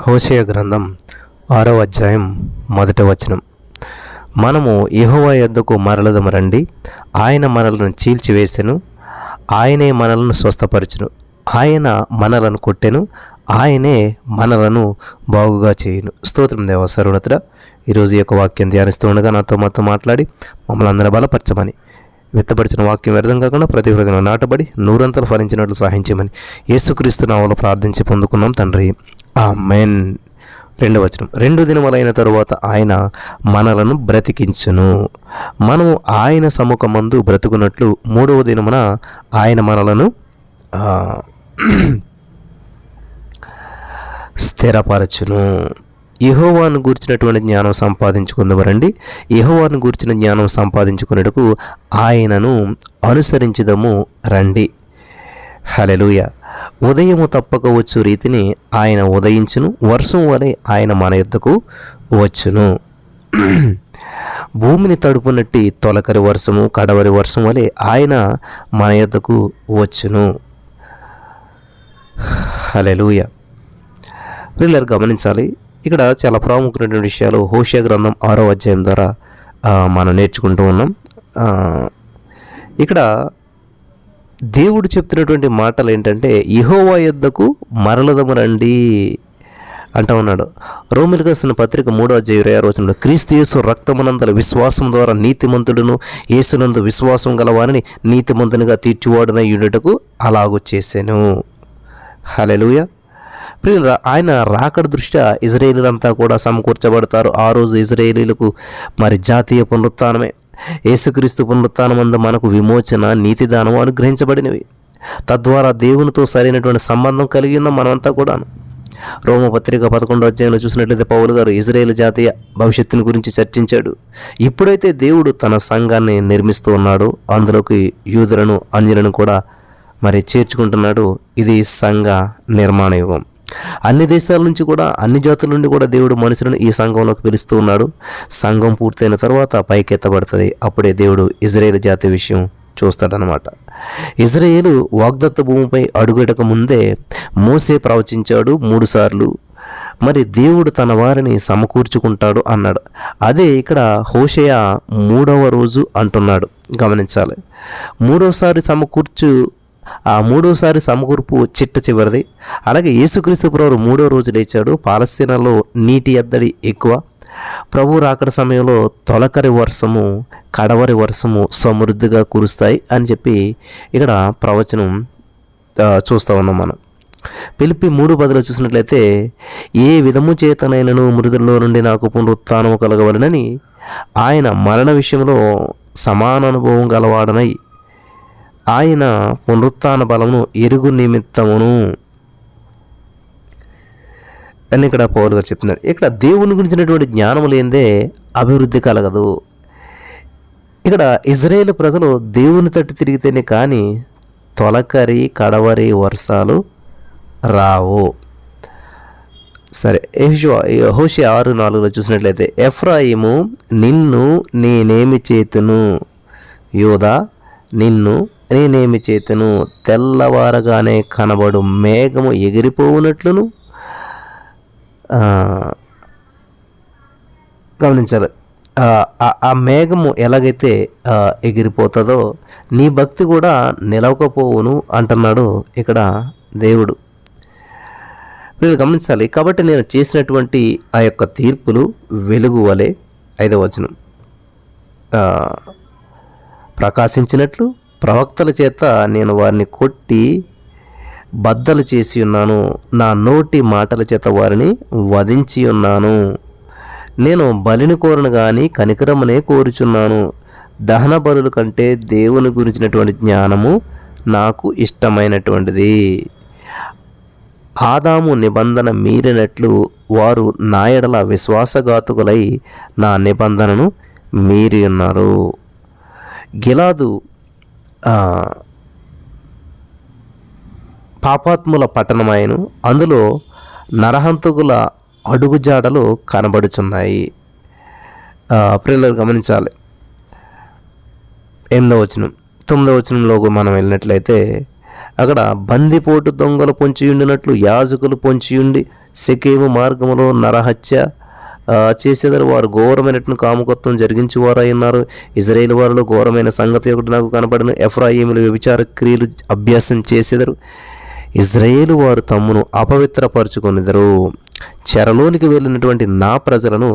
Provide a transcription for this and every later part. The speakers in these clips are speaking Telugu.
హోషేయ గ్రంథం 6వ అధ్యాయం 1వ వచనం. మనము యెహోవా యొద్దకు మరలదము రండి, ఆయన మనలను చీల్చివేసెను, ఆయనే మనలను స్వస్థపరచును, ఆయన మనలను కొట్టెను, ఆయనే మనలను బాగుగా చేయును. స్తోత్రం దేవ సర్వోన్నతుడా. ఈరోజు ఈ యొక్క వాక్యం ధ్యానిస్తూ ఉండగా నాతో మాట్లాడి మమ్మల్ని అందరూ బలపరచమని, విత్తపరిచిన వాక్యం వ్యర్థం కాకుండా ప్రతి హృదయంలో నాటబడి నూరంతలు ఫలించినట్లు సహాయించమని యేసుక్రీస్తు నామములో ప్రార్థించి పొందుకున్నాం తండ్రి, ఆమేన్. 2వ వచనం. 2 దినములైన తరువాత ఆయన మనలను బ్రతికించును, మనము ఆయన సముఖమందు బ్రతుకున్నట్లు 3వ దినమున ఆయన మనలను స్థిరపరచును. యెహోవాను గూర్చినటువంటి జ్ఞానం సంపాదించుకుందమరండి. యెహోవాను గూర్చిన జ్ఞానం సంపాదించుకునేటకు ఆయనను అనుసరించుదము రండి. హల్లెలూయా. ఉదయము తప్పక వచ్చు రీతిని ఆయన ఉదయించును, వర్షం వలె ఆయన మన యొద్దకు వచ్చును. భూమిని తడుపునట్టి తొలకరి వర్షము కడవరి వర్షం వలె ఆయన మన యొద్దకు వచ్చును. హల్లెలూయా. పిల్లలు గమనించాలి, ఇక్కడ చాలా ప్రాముఖ్యమైనటువంటి విషయాలు హోషేయ గ్రంథం 6వ అధ్యాయం ద్వారా మనం నేర్చుకుంటూ ఉన్నాం. ఇక్కడ దేవుడు చెప్తున్నటువంటి మాటలు ఏంటంటే, యెహోవా యొద్దకు మరలదము రండి అంటూ ఉన్నాడు. రోమీయులకు రాసిన పత్రిక 3వ అధ్యాయం 26వ వచనంలో, క్రీస్తు యేసు రక్తమునందల విశ్వాసం ద్వారా నీతిమంతుడును, యేసునందు విశ్వాసం గలవారిని నీతిమంతునిగా తీర్చువాడునై యుండుటకు అలాగూ చేసెను. హల్లెలూయా. ప్రియులారా, ఆయన రాకడ దృష్ట్యా ఇజ్రాయేలీలంతా కూడా సమకూర్చబడతారు. ఆ రోజు ఇజ్రాయేలీలకు మరి జాతీయ పునరుత్థానమే. యేసుక్రీస్తు పునరుత్థానమందు మనకు విమోచన, నీతిదానం అనుగ్రహించబడినవి. తద్వారా దేవునితో సరైనటువంటి సంబంధం కలిగి ఉన్నాం మనమంతా కూడాను. రోమపత్రిక 11వ అధ్యాయంలో చూసినట్లయితే పౌలు గారు ఇజ్రాయేల్ జాతీయ భవిష్యత్తుని గురించి చర్చించాడు. ఇప్పుడైతే దేవుడు తన సంఘాన్ని నిర్మిస్తూ ఉన్నాడు, అందులోకి యూదులను అన్యులను కూడా మరి చేర్చుకుంటున్నాడు. ఇది సంఘ నిర్మాణ యుగం. అన్ని దేశాల నుంచి కూడా, అన్ని జాతుల నుండి కూడా దేవుడు మనుషులను ఈ సంఘంలోకి పిలుస్తూ ఉన్నాడు. సంఘం పూర్తయిన తర్వాత పైకెత్తబడుతుంది. అప్పుడే దేవుడు ఇజ్రాయేల్ జాతి విషయం చూస్తాడనమాట. ఇజ్రాయేలు వాగ్దత్త భూమిపై అడుగెడక ముందే మోసే ప్రవచించాడు 3 సార్లు. మరి దేవుడు తన వారిని సమకూర్చుకుంటాడు అన్నాడు. అదే ఇక్కడ హోషేయ 3వ రోజు అంటున్నాడు. గమనించాలి, 3వసారి సమకూర్పు చిట్ట చివరిది. అలాగే యేసుక్రీస్తు ప్రభువు 3వ రోజు లేచాడు. పాలస్తీనాలో నీటి ఎద్దడి ఎక్కువ. ప్రభు రాకడ సమయంలో తొలకరి వర్షము కడవరి వర్షము సమృద్ధిగా కురుస్తాయి అని చెప్పి ఇక్కడ ప్రవచనం చూస్తూ ఉన్నాం మనం. ఫిలిప్పీ 3:10 చూసినట్లయితే, ఏ విధము చేతనైనను మృతుల్లో నుండి నాకు పునరుత్థానము కలగవలనని ఆయన మరణ విషయంలో సమాన అనుభవం గలవాడనై ఆయన పునరుత్థాన బలమును ఎరుగు నిమిత్తమును అని ఇక్కడ పౌలు గారు చెప్తున్నాడు. ఇక్కడ దేవుని గురించినటువంటి జ్ఞానం లేనిదే అభివృద్ధి కలగదు. ఇక్కడ ఇజ్రాయేల్ ప్రజలు దేవుని తట్టు తిరిగితేనే కానీ తొలకరి కడవరి వర్షాలు రావు. సరే, హోషేయ 6:4 చూసినట్లయితే, ఎఫ్రాయిము నిన్ను నేనేమి చేతును, యూదా నిన్ను నేనేమి చేతును, తెల్లవారగానే కనబడు మేఘము ఎగిరిపోవునట్లును. గమనించాలి, ఆ మేఘము ఎలాగైతే ఎగిరిపోతుందో నీ భక్తి కూడా నిలవకపోవును అంటున్నాడు ఇక్కడ దేవుడు. మీరు గమనించాలి. కాబట్టి నేను చేసినటువంటి ఆ యొక్క తీర్పులు వెలుగు వలె, 5వ వచనం, ప్రకాశించినట్లు ప్రవక్తల చేత నేను వారిని కొట్టి బద్దలు చేసి ఉన్నాను, నా నోటి మాటల చేత వారిని వధించి ఉన్నాను. నేను బలిని కోరను గాని కనికరమునే కోరుచున్నాను. దహన బలుల కంటే దేవుని గురించినటువంటి జ్ఞానము నాకు ఇష్టమైనటువంటిది. ఆదాము నిబంధన మీరినట్లు వారు నా ఎడల విశ్వాసఘాతుకులై నా నిబంధనను మీరి ఉన్నారు. గిలాదు పాపాత్ముల పట్టణమాయను, అందులో నరహంతకుల అడుగుజాడలు కనబడుచున్నాయి. ప్రియులు గమనించాలి. 8వ వచనం, 9వ వచనంలోకి మనం వెళ్ళినట్లయితే, అక్కడ బందిపోటు దొంగలు పొంచియుండినట్లు యాజకులు పొంచియుండి షెకెము మార్గములో నరహత్య చేసేదారు. వారు ఘోరమైనటువంటి కాముకత్వం జరిగించేవారు అయి ఉన్నారు. ఇజ్రాయేల్ వారిలో ఘోరమైన సంగతి ఒకటి నాకు కనపడిన. ఎఫ్రాయిములు వ్యభిచార క్రియలు అభ్యాసం చేసేదారు. ఇజ్రాయేలు వారు తమ్మును అపవిత్రపరుచుకొనిదరు. చెరలోనికి వెళ్ళినటువంటి నా ప్రజలను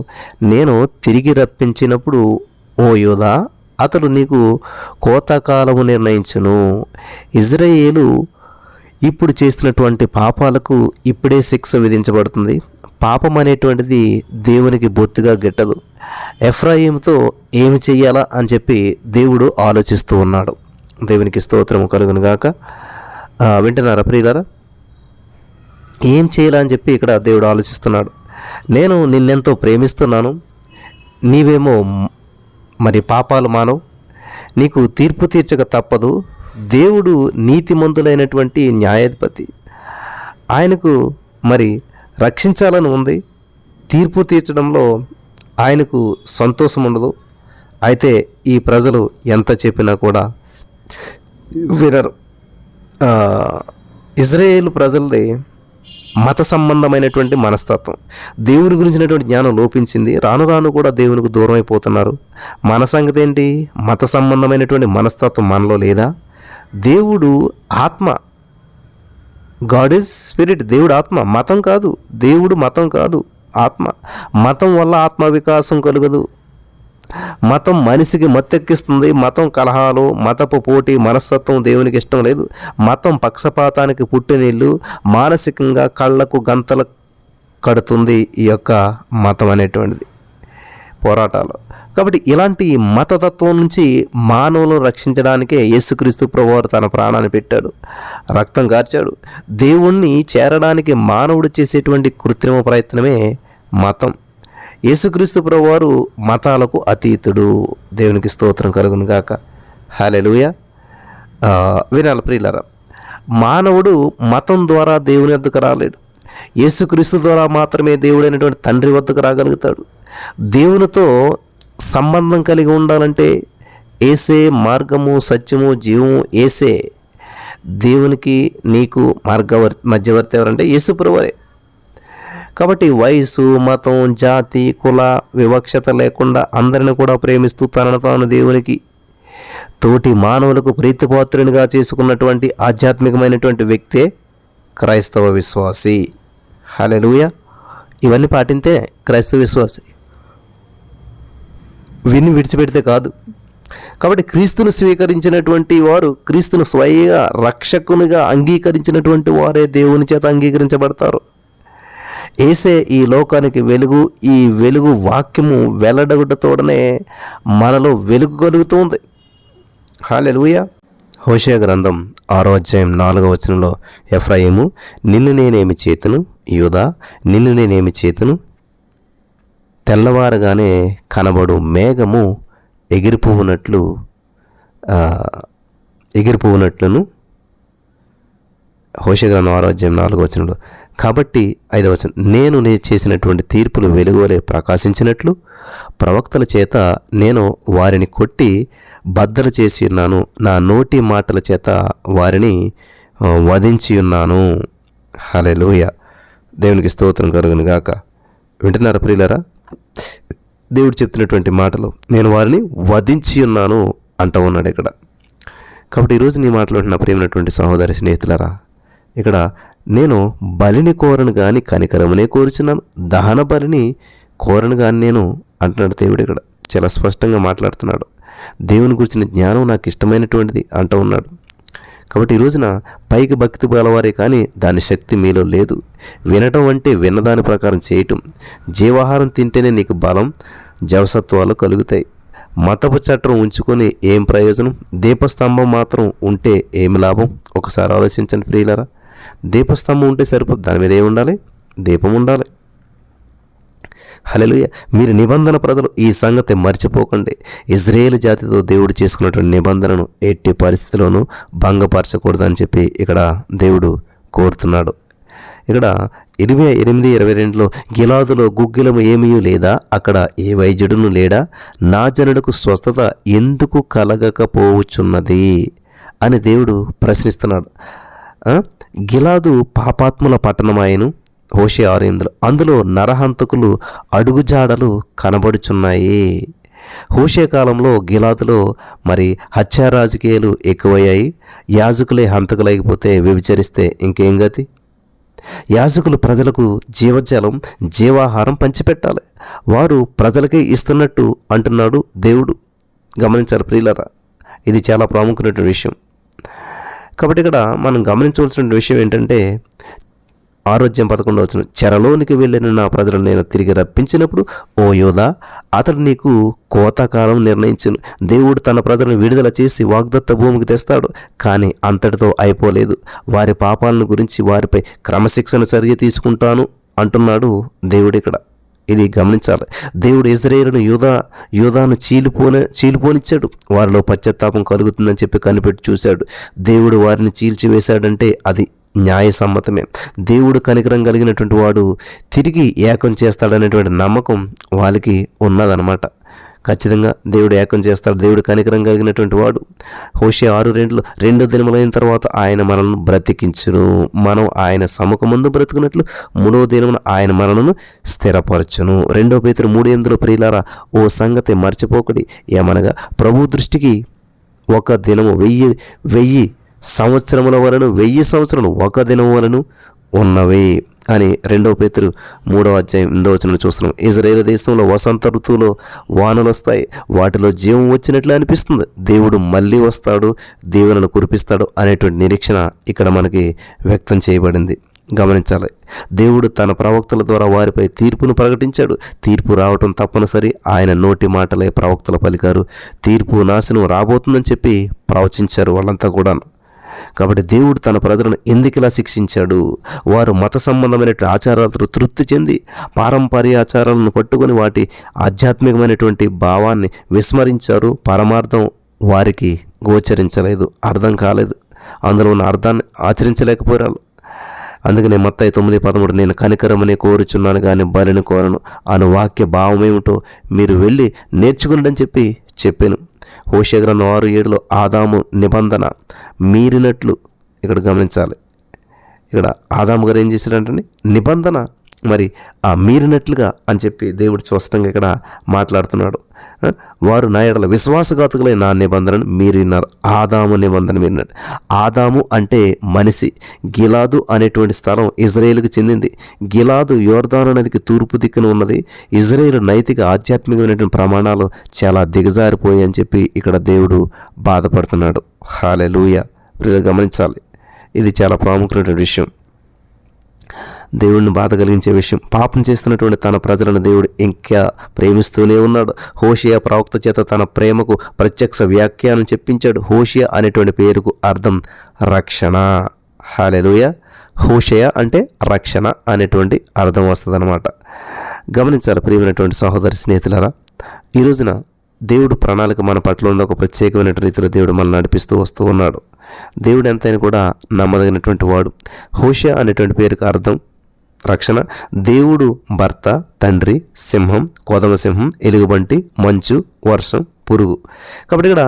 నేను తిరిగి రప్పించినప్పుడు ఓ యోధా, అతడు నీకు కోతకాలము నిర్ణయించును. ఇజ్రాయేలు ఇప్పుడు చేస్తున్నటువంటి పాపాలకు ఇప్పుడే శిక్ష విధించబడుతుంది. పాపం అనేటువంటిది దేవునికి బొత్తిగా గిట్టదు. ఎఫ్రాయిముతో ఏమి చెయ్యాలా అని చెప్పి దేవుడు ఆలోచిస్తూ ఉన్నాడు. దేవునికి స్తోత్రము కలుగును గాక. వింటున్నారా ప్రియులారా? ఏం చేయాలా అని చెప్పి ఇక్కడ దేవుడు ఆలోచిస్తున్నాడు. నేను నిన్నెంతో ప్రేమిస్తున్నాను, నీవేమో మరి పాపాలు మానవు, నీకు తీర్పు తీర్చక తప్పదు. దేవుడు నీతిమంతులైనటువంటి న్యాయాధిపతి, ఆయనకు మరి రక్షించాలని ఉంది. తీర్పు తీర్చడంలో ఆయనకు సంతోషం ఉండదు. అయితే ఈ ప్రజలు ఎంత చెప్పినా కూడా వినరు. ఇజ్రాయేల్ ప్రజలది మత సంబంధమైనటువంటి మనస్తత్వం, దేవుని గురించినటువంటి జ్ఞానం లోపించింది. రాను రాను కూడా దేవునికి దూరం అయిపోతున్నారు. మన సంగతి ఏంటి? మత సంబంధమైనటువంటి మనస్తత్వం మనలో లేదా? దేవుడు ఆత్మ, గాడ్ ఈజ్ స్పిరిట్. దేవుడు ఆత్మ, మతం కాదు. దేవుడు మతం కాదు, ఆత్మ. మతం వల్ల ఆత్మ వికాసం కలుగదు. మతం మనిషికి మత్తెక్కిస్తుంది. మతం కలహాలు, మతపు పోటీ, మనస్తత్వం దేవునికి ఇష్టం లేదు. మతం పక్షపాతానికి పుట్టినీళ్ళు, మానసికంగా కళ్ళకు గంతలు కడుతుంది ఈ యొక్క మతం అనేటువంటిది, పోరాటాలు. కాబట్టి ఇలాంటి మతతత్వం నుంచి మానవులను రక్షించడానికే యేసుక్రీస్తు ప్రభువారు తన ప్రాణాన్ని పెట్టాడు, రక్తం కార్చాడు. దేవుణ్ణి చేరడానికి మానవుడు చేసేటువంటి కృత్రిమ ప్రయత్నమే మతం. యేసుక్రీస్తు ప్రభువారు మతాలకు అతీతుడు. దేవునికి స్తోత్రం కలుగును గాక. హల్లెలూయా. వినాలి ప్రియులారా, మానవుడు మతం ద్వారా దేవుని వద్దకు రాలేడు. యేసుక్రీస్తు ద్వారా మాత్రమే దేవుడైనటువంటి తండ్రి వద్దకు రాగలుగుతాడు. దేవునితో సంబంధం కలిగి ఉండాలంటే ఏసే మార్గము, సత్యము, జీవము. ఏసే దేవునికి నీకు మధ్యవర్తి ఎవరంటే యేసు ప్రభువే. కాబట్టి వయసు, మతం, జాతి, కుల వివక్షత లేకుండా అందరిని కూడా ప్రేమిస్తూ తనను తాను దేవునికి తోటి మానవులకు ప్రీతిపాత్రునిగా చేసుకున్నటువంటి ఆధ్యాత్మికమైనటువంటి వ్యక్తే క్రైస్తవ విశ్వాసి. హల్లెలూయా. ఇవన్నీ పాటింతే క్రైస్తవ విశ్వాసి. విని విడిచిపెడితే కాదు. కాబట్టి క్రీస్తును స్వీకరించినటువంటి వారు, క్రీస్తును స్వయంగా రక్షకునిగా అంగీకరించినటువంటి వారే దేవుని చేత అంగీకరించబడతారు. ఏసే ఈ లోకానికి వెలుగు. ఈ వెలుగు వాక్యము వెల్లడగుటతోడనే మనలో వెలుగు కలుగుతుంది. హల్లెలూయా. హోషేయ గ్రంథం 6వ అధ్యాయం 4వ వచనంలో, ఎఫ్రాయిము నిన్ను నేనేమి చేతును, యూదా నిన్ను నేనేమి చేతును, తెల్లవారగానే కనబడు మేఘము ఎగిరిపోవునట్లును. హోషేయ గ్రంథం 6వ అధ్యాయం 4వ వచనంలో. కాబట్టి 5వ వచనం, నేను చేసినటువంటి తీర్పులు వెలుగువలే ప్రకాశించినట్లు ప్రవక్తల చేత నేను వారిని కొట్టి బద్దలు చేసి ఉన్నాను. నా నోటి మాటల చేత వారిని వధించి ఉన్నాను. హల్లెలూయా. దేవునికి స్తోత్రం కలుగును గాక. వింటున్నారా ప్రియులారా? దేవుడు చెప్తున్నటువంటి మాటలు, నేను వారిని వధించి ఉన్నాను అంటూ ఉన్నాడు ఇక్కడ. కాబట్టి ఈరోజు నీ మాటలు నా ప్రియమైనటువంటి సహోదరి స్నేహితులారా, ఇక్కడ నేను బలిని కోరను కానీ కనికరమునే కోరుచున్నాను, దహన బలిని కోరను కానీ నేను అంటున్నాడు దేవుడు. ఇక్కడ చాలా స్పష్టంగా మాట్లాడుతున్నాడు. దేవుని గురించిన జ్ఞానం నాకు ఇష్టమైనటువంటిది అంటూ ఉన్నాడు. కాబట్టి ఈ రోజున పైకి భక్తి గలవారే కానీ దాని శక్తి మీలో లేదు. వినటం అంటే విన్నదాని ప్రకారం చేయటం. జీవాహారం తింటేనే నీకు బలం, జవసత్వాలు కలుగుతాయి. మతపు చట్టం ఉంచుకొని ఏం ప్రయోజనం? దీపస్తంభం మాత్రం ఉంటే ఏమి లాభం? ఒకసారి ఆలోచించండి ప్రియులారా. దీపస్తంభం ఉంటే సరిపోదు, దాని మీద ఏమి ఉండాలి? దీపం ఉండాలి. హల్లెలూయా. మీరు నిబంధన ప్రజలు, ఈ సంగతి మర్చిపోకండి. ఇజ్రాయేలు జాతితో దేవుడు చేసుకున్నటువంటి నిబంధనను ఎట్టి పరిస్థితిలోనూ భంగపరచకూడదని చెప్పి ఇక్కడ దేవుడు కోరుతున్నాడు. ఇక్కడ 28-22లో, గిలాదులో గుగ్గిలము ఏమీ లేదా, అక్కడ ఏ వైద్యుడును లేడా, నా జనులకు స్వస్థత ఎందుకు కలగకపోవచ్చున్నది అని దేవుడు ప్రశ్నిస్తున్నాడు. గిలాదు పాపాత్ముల పట్టణమాయను, హోషేయ 6:8 అందులో నరహంతకులు అడుగుజాడలు కనబడుచున్నాయి. హోషేయ కాలంలో గిలాదులో మరి హత్యా రాజకీయాలు ఎక్కువయ్యాయి. యాజకులే హంతకులైపోతే వ్యభిచరిస్తే ఇంకేం గతి? యాజకులు ప్రజలకు జీవజలం జీవాహారం పంచిపెట్టాలి. వారు ప్రజలకే ఇస్తున్నట్టు అంటున్నాడు దేవుడు. గమనించాలి ప్రియులారా, ఇది చాలా ప్రాముఖ్యమైన విషయం. కాబట్టి ఇక్కడ మనం గమనించవలసిన విషయం ఏంటంటే, ఆరోగ్యం 11 చెరలోనికి వెళ్ళిన నా ప్రజలను నేను తిరిగి రప్పించినప్పుడు ఓ యోధా, అతడు నీకు కోతకాలం నిర్ణయించును. దేవుడు తన ప్రజలను విడుదల చేసి వాగ్దత్త భూమికి తెస్తాడు. కానీ అంతటితో అయిపోలేదు. వారి పాపాలను గురించి వారిపై క్రమశిక్షణ చర్య తీసుకుంటాను అంటున్నాడు దేవుడు ఇక్కడ. ఇది గమనించాలి. దేవుడు ఇశ్రాయేలును యూదాను చీలిపోనిచ్చాడు. వారిలో పశ్చాత్తాపం కలుగుతుందని చెప్పి కనిపెట్టి చూశాడు. దేవుడు వారిని చీల్చివేశాడంటే అది న్యాయసమ్మతమే. దేవుడు కనికరం కలిగినటువంటి వాడు తిరిగి ఏకం చేస్తాడనేటువంటి నమ్మకం వాళ్ళకి ఉన్నదనమాట. ఖచ్చితంగా దేవుడు ఏకం చేస్తాడు. దేవుడు కనికరం కలిగినటువంటి వాడు. హోషేయ 6:2 2 దినములైన తర్వాత ఆయన మనల్ని బ్రతికించును. మనం ఆయన సముఖమందు బ్రతుకున్నట్లు 3వ దినమున ఆయన మనలను స్థిరపరచును. 2 పేతురు 3:8 ప్రియులారా, ఓ సంగతి మర్చిపోకడి, ఏమనగా ప్రభు దృష్టికి ఒక దినము 1000 సంవత్సరముల వలను 1000 సంవత్సరములు ఒక దినం వలను ఉన్నవి అని 2 పేతురు 3:8 చూస్తున్నాం. ఇజ్రాయేలు దేశంలో వసంత ఋతువులో వానలు వస్తాయి. వాటిలో జీవం వచ్చినట్లు అనిపిస్తుంది. దేవుడు మళ్ళీ వస్తాడు, దీవెనలు కురిపిస్తాడు అనేటువంటి నిరీక్షణ ఇక్కడ మనకి వ్యక్తం చేయబడింది. గమనించాలి. దేవుడు తన ప్రవక్తల ద్వారా వారిపై తీర్పును ప్రకటించాడు. తీర్పు రావటం తప్పనిసరి. ఆయన నోటి మాటలే ప్రవక్తలు పలికారు. తీర్పు నాశనం రాబోతుందని చెప్పి ప్రవచించారు వాళ్ళంతా కూడా. కాబట్టి దేవుడు తన ప్రజలను ఎందుకు ఇలా శిక్షించాడు? వారు మత సంబంధమైనటువంటి ఆచారాలతో తృప్తి చెంది పారంపర్య ఆచారాలను పట్టుకొని వాటి ఆధ్యాత్మికమైనటువంటి భావాన్ని విస్మరించారు. పరమార్థం వారికి గోచరించలేదు, అర్థం కాలేదు, అందులో ఉన్న అర్థాన్ని ఆచరించలేకపోయారు. అందుకనే మత్తయి 9:13 నేను కనికరమని కోరుచున్నాను కానీ బలిని కోరను అను వాక్య భావం ఏమిటో మీరు వెళ్ళి నేర్చుకుని చెప్పి చెప్పాను. హోషేయ గ్రంథం 6:7 ఆదాము నిబంధన మీరినట్లు. ఇక్కడ గమనించాలి. ఇక్కడ ఆదాము గారు ఏం చేశాడంటే నిబంధన మరి ఆ మీరినట్లుగా అని చెప్పి దేవుడు స్పష్టంగా ఇక్కడ మాట్లాడుతున్నాడు. వారు నా ఎడల విశ్వాసఘాతుకులై నా నిబంధనను మీరిన్నారు. ఆదాము నిబంధన మీరినట్టు. ఆదాము అంటే మనిషి. గిలాదు అనేటువంటి స్థలం ఇజ్రాయేలుకు చెందింది. గిలాదు యోర్దాను నదికి తూర్పు దిక్కున ఉన్నది. ఇజ్రాయేలు నైతిక ఆధ్యాత్మికమైనటువంటి ప్రమాణాలు చాలా దిగజారిపోయాయి అని చెప్పి ఇక్కడ దేవుడు బాధపడుతున్నాడు. హల్లెలూయా. గమనించాలి, ఇది చాలా ప్రాముఖ్యమైన విషయం, దేవుడిని బాధ కలిగించే విషయం. పాపం చేస్తున్నటువంటి తన ప్రజలను దేవుడు ఇంకా ప్రేమిస్తూనే ఉన్నాడు. హోషేయ ప్రవక్త చేత తన ప్రేమకు ప్రత్యక్ష వ్యాఖ్యానం చెప్పించాడు. హోషేయ అనేటువంటి పేరుకు అర్థం రక్షణ. హల్లెలూయా. హోషేయ అంటే రక్షణ అనేటువంటి అర్థం వస్తుంది అన్నమాట. గమనించాలి ప్రియమైనటువంటి సహోదరి స్నేహితులారా, ఈ రోజున దేవుడు ప్రణాళిక మన పట్ల ఉన్న ఒక ప్రత్యేకమైన రీతిలో దేవుడు మనల్ని నడిపిస్తూ వస్తూ ఉన్నాడు. దేవుడు ఎంతైనా కూడా నమ్మదగినటువంటి వాడు. హోషేయ అనేటువంటి పేరుకు అర్థం రక్షణ. దేవుడు భర్త, తండ్రి, సింహం, కొదమ సింహం, ఎలుగుబంటి, మంచు, వర్షం, పురుగు. కాబట్టి ఇక్కడ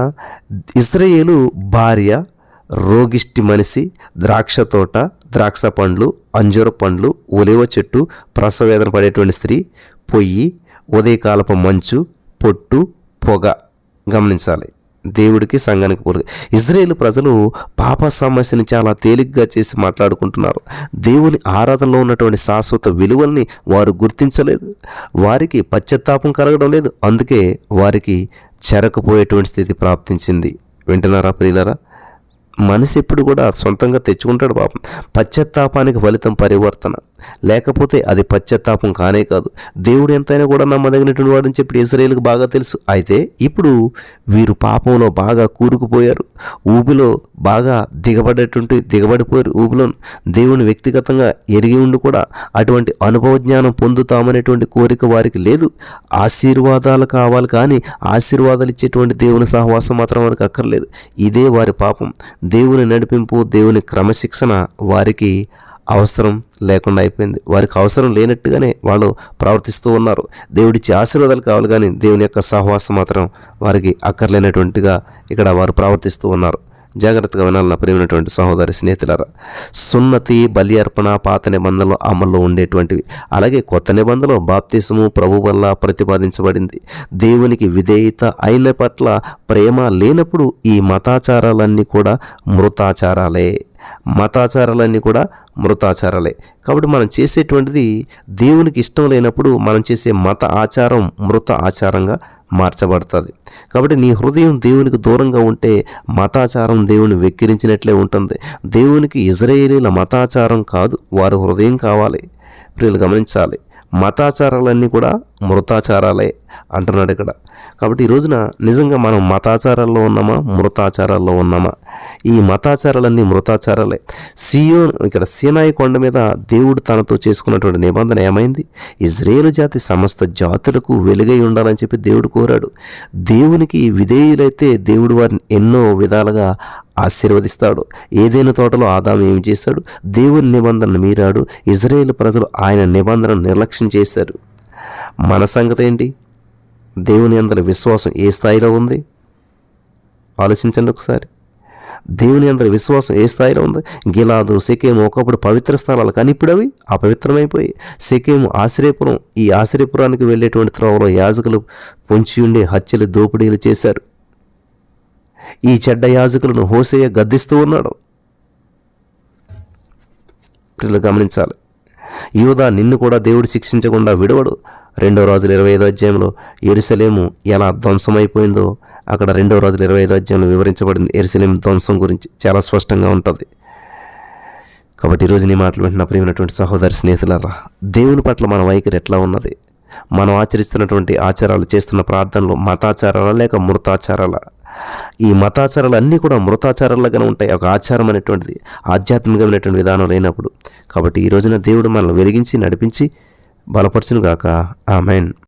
ఇశ్రాయేలు భార్య, రోగిష్టి మనిషి, ద్రాక్ష తోట, ద్రాక్ష పండ్లు, అంజూర పండ్లు, ఒలివ చెట్టు, ప్రసవేదన పడేటువంటి స్త్రీ, పొయ్యి, ఉదయకాలపు మంచు, పొట్టు, పొగ. గమనించాలి, దేవుడికి సంఘానికి పొరుగు. ఇజ్రాయేల్ ప్రజలు పాప సమస్యని చాలా తేలిగ్గా చేసి మాట్లాడుకుంటున్నారు. దేవుని ఆరాధనలో ఉన్నటువంటి శాశ్వత విలువల్ని వారు గుర్తించలేదు. వారికి పశ్చాత్తాపం కలగడం లేదు. అందుకే వారికి చెరకపోయేటువంటి స్థితి ప్రాప్తించింది. వింటున్నారా ప్రియులారా? మనిషి ఎప్పుడు కూడా సొంతంగా తెచ్చుకుంటాడు పాపం. పశ్చాత్తాపానికి ఫలితం పరివర్తన, లేకపోతే అది పశ్చాత్తాపం కానే కాదు. దేవుడు ఎంతైనా కూడా నమ్మదగినటువంటి వాడని చెప్పి ఇశ్రాయేలుకు బాగా తెలుసు. అయితే ఇప్పుడు వీరు పాపంలో బాగా కూరుకుపోయారు. ఊబిలో బాగా దిగబడిపోయారు. ఊబిలో దేవుని వ్యక్తిగతంగా ఎరిగి ఉండి కూడా అటువంటి అనుభవ జ్ఞానం పొందుతామనేటువంటి కోరిక వారికి లేదు. ఆశీర్వాదాలు కావాలి కానీ ఆశీర్వాదాలు ఇచ్చేటువంటి దేవుని సహవాసం మాత్రం వారికి అక్కర్లేదు. ఇదే వారి పాపం. దేవుని నడిపింపు, దేవుని క్రమశిక్షణ వారికి అవసరం లేకుండా అయిపోయింది. వారికి అవసరం లేనట్టుగానే వాళ్ళు ప్రవర్తిస్తూ ఉన్నారు. దేవుడిచ్చే ఆశీర్వాదాలు కావాలి కానీ దేవుని యొక్క సహవాసం మాత్రం వారికి అక్కర్లేనటువంటిగా ఇక్కడ వారు ప్రవర్తిస్తూ ఉన్నారు. జాగ్రత్తగా వినాలి నా ప్రియమైనటువంటి సహోదరి స్నేహితులారా. సున్నతి, బలి అర్పణ పాత నిబంధనలు అమల్లో ఉండేటువంటివి. అలాగే కొత్త నిబంధనలో బాప్తిసము ప్రభు వల్ల ప్రతిపాదించబడింది. దేవునికి విధేయత అయిన పట్ల ప్రేమ లేనప్పుడు ఈ మతాచారాలన్నీ కూడా మృతాచారాలే. మతాచారాలన్నీ కూడా మృతాచారాలే. కాబట్టి మనం చేసేటువంటిది దేవునికి ఇష్టం లేనప్పుడు మనం చేసే మత ఆచారం మృత ఆచారంగా మార్చబడుతుంది. కాబట్టి నీ హృదయం దేవునికి దూరంగా ఉంటే మతాచారం దేవుని వెక్కిరించినట్లే ఉంటుంది. దేవునికి ఇజ్రాయేలీల మతాచారం కాదు, వారి హృదయం కావాలి. ప్రియులు గమనించాలి, మతాచారాలన్నీ కూడా మృతాచారాలే అంటున్నాడు ఇక్కడ. కాబట్టి ఈ రోజున నిజంగా మనం మతాచారాల్లో ఉన్నామా, మృతాచారాల్లో ఉన్నామా? ఈ మతాచారాలన్నీ మృతాచారాలే. ఇక్కడ సీనాయి కొండ మీద దేవుడు తనతో చేసుకున్నటువంటి నిబంధన ఏమైంది? ఇజ్రాయేలు జాతి సమస్త జాతులకు వెలుగై ఉండాలని చెప్పి దేవుడు కోరాడు. దేవునికి విధేయులైతే దేవుడు వారిని ఎన్నో విధాలుగా ఆశీర్వదిస్తాడు. ఏదైనా తోటలో ఆదాము ఏమి చేశాడు? దేవుని నిబంధనను మీరాడు. ఇజ్రాయేలు ప్రజలు ఆయన నిబంధనను నిర్లక్ష్యం చేశారు. మన సంగతి ఏంటి? దేవుని యందు విశ్వాసం ఏ స్థాయిలో ఉంది? ఆలోచించండి ఒకసారి. దేవుని యందు విశ్వాసం ఏ స్థాయిలో ఉంది? గిలాదు, షెకెము ఒకప్పుడు పవిత్ర స్థలాలు, కానీ ఇప్పుడు అవి అపవిత్రమైపోయి. షెకెము ఆశ్రయపురం, ఈ ఆశ్రయపురానికి వెళ్ళేటువంటి త్రోవలో యాజకులు పొంచి ఉండి హత్యలు, దోపిడీలు చేశారు. ఈ చెడ్డ యాజకులను హోసేయ గద్దిస్తూ ఉన్నాడు. పిల్లలు గమనించాలి, యూదా నిన్ను కూడా దేవుడు శిక్షించకుండా విడవడు. 2 రాజుల 25 అధ్యాయంలో యెరూషలేము ఎలా ధ్వంసమైపోయిందో అక్కడ 2 రాజుల 25 అధ్యాయంలో వివరించబడింది. యెరూషలేము ధ్వంసం గురించి చాలా స్పష్టంగా ఉంటుంది. కాబట్టి ఈరోజు నీ మాటలు వింటున్న ప్రియమైనటువంటి సహోదరి స్నేహితులారా, దేవుని పట్ల మన వైఖరి ఎట్లా ఉన్నది? మనం ఆచరిస్తున్నటువంటి ఆచారాలు, చేస్తున్న ప్రార్థనలు మతాచారాలా లేక మృతాచారాలా? ఈ మతాచారాలు అన్నీ కూడా మృతాచారాలుగానే ఉంటాయి. ఒక ఆచారం అనేటువంటిది ఆధ్యాత్మికమైనటువంటి విధానం లేనప్పుడు. కాబట్టి ఈ రోజున దేవుడు మనల్ని వెలిగించి నడిపించి బలపరచును గాక. ఆమేన్.